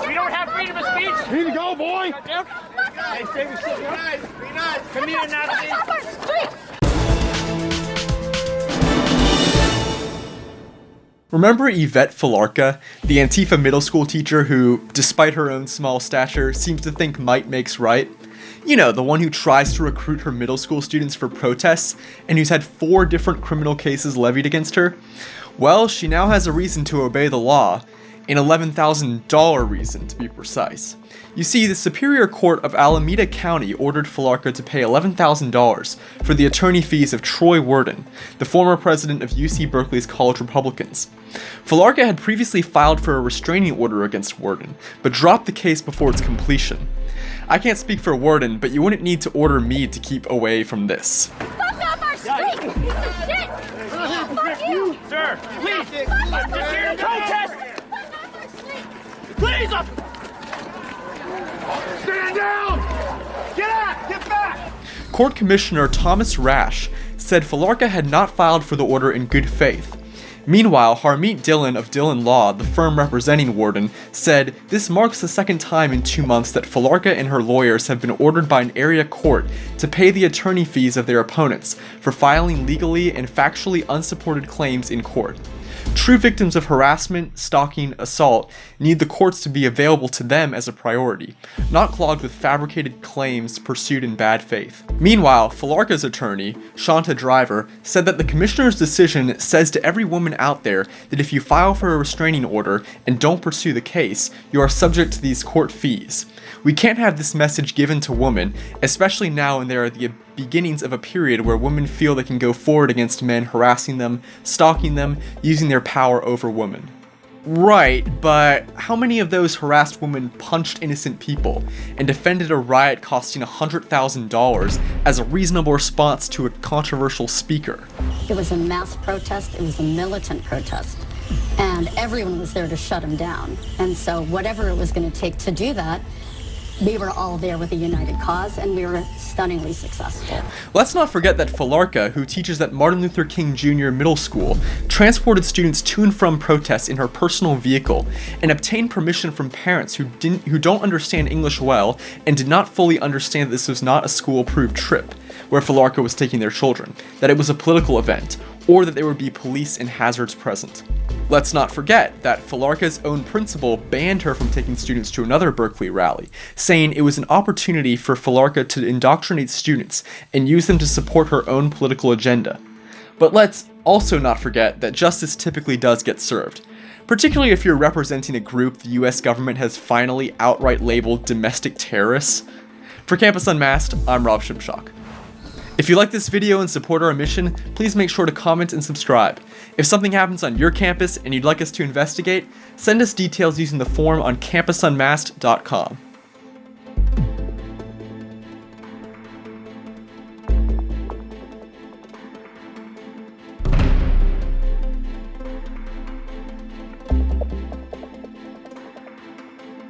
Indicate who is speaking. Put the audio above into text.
Speaker 1: We don't have freedom of speech.
Speaker 2: You need to go, boy.
Speaker 1: Hey, save your shit, guys. Be nice. Come here, Natalie.
Speaker 3: Off our streets.
Speaker 4: Remember Yvette Felarca, the Antifa middle school teacher who, despite her own small stature, seems to think might makes right? You know, the one who tries to recruit her middle school students for protests, and who's had 4 different criminal cases levied against her? Well, she now has a reason to obey the law, an $11,000 reason to be precise. You see, the Superior Court of Alameda County ordered Felarca to pay $11,000 for the attorney fees of Troy Worden, the former president of UC Berkeley's College Republicans. Felarca had previously filed for a restraining order against Worden, but dropped the case before its completion. I can't speak for Worden, but you wouldn't need to order me to keep away from this.
Speaker 3: Fuck off our street. Piece of shit. Fuck you.
Speaker 1: Sir, please. I'm just here to protest.
Speaker 3: Fuck off our street.
Speaker 1: Please.
Speaker 2: Stand down. Get out. Get back.
Speaker 4: Court Commissioner Thomas Rash said Felarca had not filed for the order in good faith. Meanwhile, Harmeet Dillon of Dillon Law, the firm representing Worden, said this marks the second time in 2 months that Felarca and her lawyers have been ordered by an area court to pay the attorney fees of their opponents for filing legally and factually unsupported claims in court. True victims of harassment, stalking, assault need the courts to be available to them as a priority, not clogged with fabricated claims pursued in bad faith. Meanwhile, Felarca's attorney, Shanta Driver, said that the commissioner's decision says to every woman out there that if you file for a restraining order and don't pursue the case, you are subject to these court fees. We can't have this message given to women, especially now when there are the beginnings of a period where women feel they can go forward against men harassing them, stalking them, using their power over women. Right, but how many of those harassed women punched innocent people and defended a riot costing $100,000 as a reasonable response to a controversial speaker?
Speaker 5: It was a mass protest, it was a militant protest, and everyone was there to shut him down. And so whatever it was going to take to do that, we were all there with a united cause, and we were stunningly successful.
Speaker 4: Let's not forget that Felarca, who teaches at Martin Luther King Jr. Middle School, transported students to and from protests in her personal vehicle and obtained permission from parents who don't understand English well and did not fully understand that this was not a school-approved trip where Felarca was taking their children, that it was a political event, or that there would be police and hazards present. Let's not forget that Felarca's own principal banned her from taking students to another Berkeley rally, saying it was an opportunity for Felarca to indoctrinate students and use them to support her own political agenda. But let's also not forget that justice typically does get served, particularly if you're representing a group the US government has finally outright labeled domestic terrorists. For Campus Unmasked, I'm Rob Shimshock. If you like this video and support our mission, please make sure to comment and subscribe. If something happens on your campus and you'd like us to investigate, send us details using the form on campusunmasked.com.